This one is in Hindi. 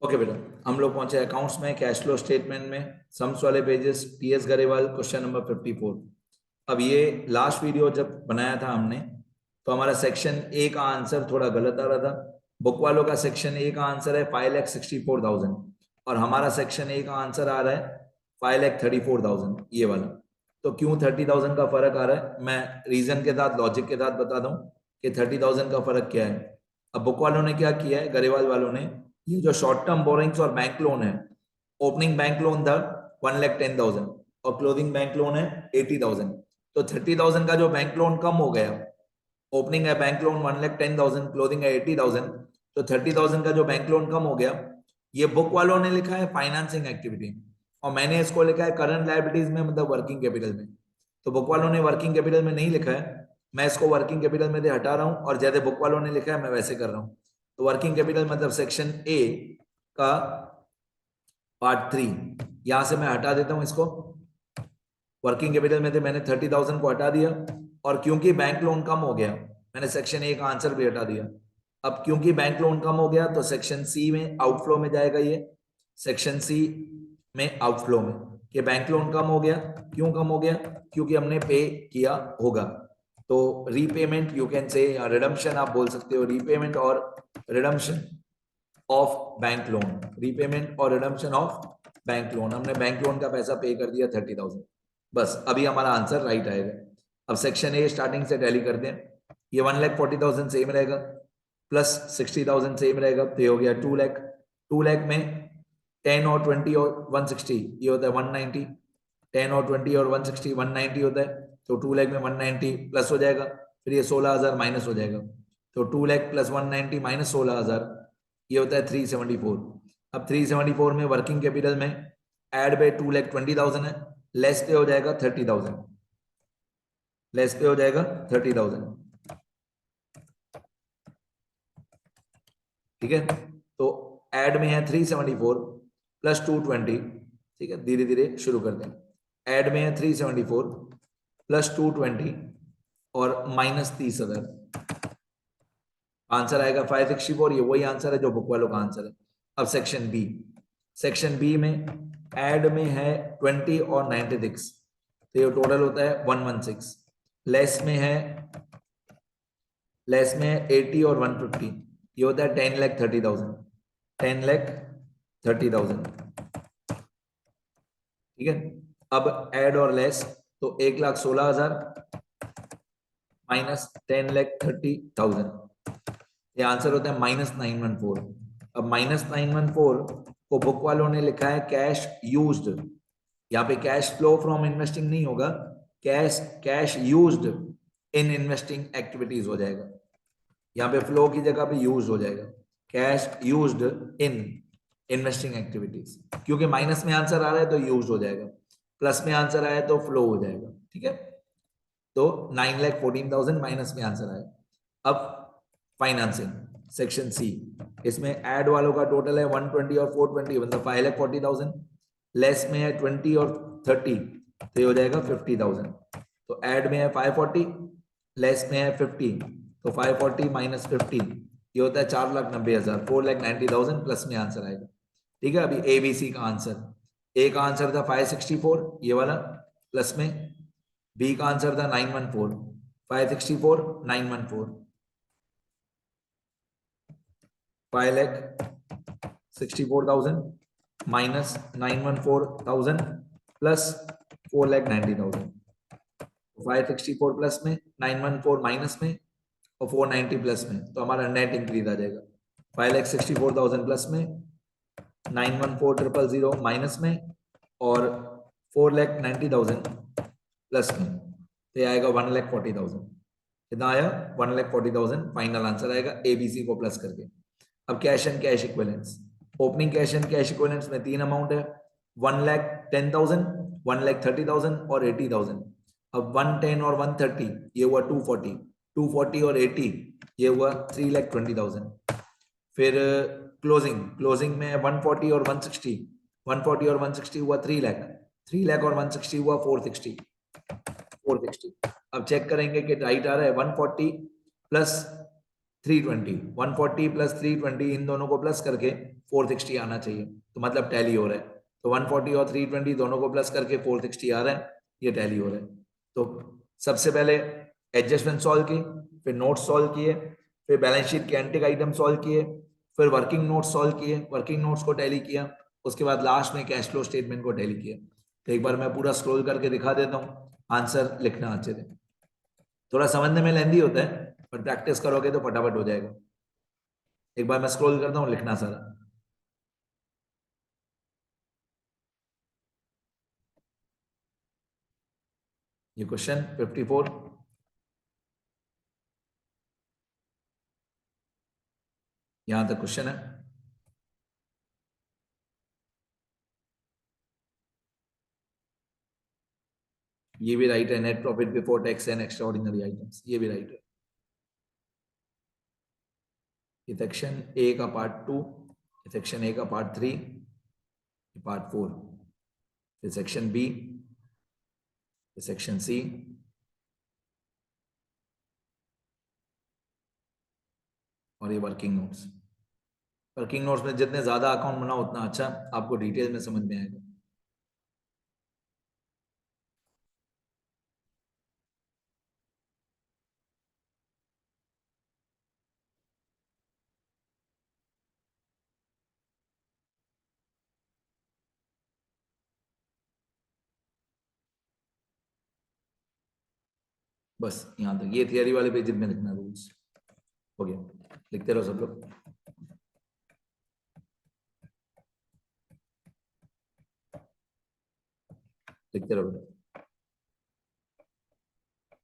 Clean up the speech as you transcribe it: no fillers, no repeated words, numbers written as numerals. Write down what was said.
ओके बेटा, हम लोग पहुंचे अकाउंट्स में, कैश फ्लो स्टेटमेंट में, सम्स वाले pages, PS Grewal, question number 54। अब ये लास्ट वीडियो जब बनाया था हमने, तो हमारा सेक्शन ए का आंसर थोड़ा गलत आ रहा था। बुक वालों का सेक्शन ए का आंसर है 5,64,000 और हमारा सेक्शन ए का आंसर आ रहा है 5,34,000, ये वाला। तो क्यों 30,000 का फर्क आ रहा है, मैं रीजन के साथ, लॉजिक के साथ बता दूं कि 30,000 का फर्क क्या है। अब बुक वालों ने क्या किया है, गरेवाल वालों ने, ये जो शॉर्ट टर्म बोरिंग्स और बैंक लोन है, ओपनिंग बैंक लोन था 1,10,000 और क्लोजिंग बैंक लोन है 80,000। तो 30,000 का जो बैंक लोन कम हो गया, ओपनिंग है बैंक लोन 1,10,000, क्लोजिंग है 80,000, तो 30,000 का जो बैंक लोन कम हो गया, ये बुक वालों ने लिखा है फाइनेंसिंग एक्टिविटी और मैंने इसको लिखा है करंट लायबिलिटीज में, मतलब वर्किंग कैपिटल में। तो बुक वालों ने वर्किंग कैपिटल में नहीं लिखा है, मैं इसको वर्किंग कैपिटल में से हटा रहा हूं और जैसे बुक वालों ने लिखा है मैं वैसे कर रहा हूं। तो वर्किंग कैपिटल मतलब सेक्शन ए का पार्ट 3, यहां से मैं हटा देता हूं इसको। वर्किंग कैपिटल में से मैंने 30,000 को हटा दिया और क्योंकि बैंक लोन कम हो गया, मैंने सेक्शन ए का आंसर भी हटा दिया। अब क्योंकि बैंक लोन कम हो गया तो सेक्शन सी में आउटफ्लो में जाएगा, ये सेक्शन सी में आउटफ्लो में, कि बैंक लोन कम हो गया। क्यों कम हो गया, क्योंकि हमने पे किया होगा। तो रीपेमेंट यू कैन से, या रिडम्पशन आप बोल सकते हो, रीपेमेंट और redemption of bank loan, repayment और रिडम्पशन ऑफ बैंक लोन, हमने बैंक लोन का पैसा पे कर दिया 30,000। बस अभी हमारा आंसर राइट आएगा। अब सेक्शन ए स्टार्टिंग से टैली करते हैं। ये 1,40,000 सेम रहेगा, प्लस 60,000 सेम रहेगा, तो ये हो गया 2 लाख। 2 लाख में 10 और 20 और 160, ये होता है 190। 10 और 20 और 160 190 होता है, तो 2 लाख में 190 प्लस हो जाएगा, फिर ये 16,000 माइनस हो जाएगा। तो 2 लाख प्लस 190 माइनस 16,000, ये होता है 374। अब 374 में वर्किंग कैपिटल में एड बाय 2,20,000 है, लेस पे हो जाएगा 30,000, लेस पे हो जाएगा 30,000। ठीक है, तो एड में है 374 प्लस 220। ठीक है, धीरे धीरे शुरू करते हैं। एड में है 374 प्लस 220 और माइनस 30,000, आंसर आएगा 564। ये वही आंसर है जो बुक वालों का आंसर है। अब सेक्शन बी, सेक्शन बी में एड में है 20 और 96, तो ये टोटल होता है 116। लेस में है, लेस में है 80 और 150, ये होता है 10,30,000, 10,30,000। ठीक है, अब एड और लेस, तो 1,16,000 माइनस 10,30,000, ये आंसर होता है -914। अब -914 को बुक वालों ने लिखा है कैश यूज्ड, यहाँ पे कैश फ्लो फ्रॉम इन्वेस्टिंग नहीं होगा, cash used in investing activities हो जाएगा। यहाँ पे फ्लो की जगह पे यूज हो जाएगा, cash used in investing activities, क्योंकि माइनस में आंसर आ रहा है तो यूज हो जाएगा, प्लस में आंसर आया तो फ्लो हो जाएगा। ठीक है, तो 9,14,000 माइनस में आंसर आया। अब फाइनेंसिंग सेक्शन सी, इसमें एड वालों का टोटल है 120 और 420, मतलब 5,40,000। लेस में है 20 और 30, तो ये हो जाएगा 50,000। तो एड में है 540, लेस में है 50, तो 540 माइनस 50, ये होता है 4,90,000, 4,90,000 प्लस में आंसर आएगा। ठीक है, अभी एबीसी का आंसर, ए का आंसर था 564 ये वाला, प्लस में बी का आंसर था 914, 564 914, 5,64,000 माइनस 914,000 प्लस 4,90,000, 564 प्लस में, 914 माइनस में और 490 प्लस में, तो हमारा नेट इंक्रीज आ जाएगा। 5,64,000 प्लस में, 914,000 माइनस में और 4,90,000 प्लस में, तो ये आएगा 1,40,000। कितना आया, 1,40,000 फाइनल आंसर आएगा एबीसी को प्लस करके। अब cash and cash equivalents, opening cash and cash equivalents में 3 अमाउंट है, 1,10,000, 1,30,000 और 80,000। अब 110 और 130 ये हुआ 240, 240 और 80 ये हुआ 3,20,000। फिर क्लोजिंग, क्लोजिंग में 140 और 160, 140 और 160 हुआ 3 लाख, 3 लाख और 160 हुआ 460, 460। अब चेक करेंगे कि राइट आ रहा है 140 प्लस 320, 140 प्लस 320 इन दोनों को प्लस करके 460 आना चाहिए, तो मतलब टैली हो रहा है। तो 140 और 320 दोनों को प्लस करके 460 आ रहा है, ये टैली हो रहा है। तो सबसे पहले एडजस्टमेंट सॉल्व की, फिर नोट्स सॉल्व किए, फिर बैलेंस शीट के एंटिक आइटम सॉल्व किए, फिर वर्किंग नोट्स सॉल्व किए, वर्किंग नोट्स को टैली किया, उसके बाद लास्ट में कैश फ्लो स्टेटमेंट को टैली किया। तो एक बार मैं पूरा स्क्रॉल करके दिखा देता हूँ, आंसर लिखना अच्छे से। थोड़ा समझने में लेंदी होता है, पर प्रैक्टिस करोगे तो फटाफट हो जाएगा। एक बार मैं स्क्रॉल करता हूँ, लिखना सारा। ये क्वेश्चन 54, यहां तक क्वेश्चन है। ये भी राइट है, net profit before tax and extra ordinary items, ये भी राइट है। ये सेक्शन ए का पार्ट 2, सेक्शन ए का पार्ट 3, पार्ट 4, फिर सेक्शन बी, सेक्शन सी, और ये वर्किंग नोट्स। वर्किंग नोट्स में जितने ज्यादा अकाउंट बनाओ उतना अच्छा, आपको डिटेल में समझ में आएगा। बस यहाँ तक, ये थियरी वाले पेज में लिखना रूल्स। हो गया, लिखते रहो सब लोग, लिखते रहो।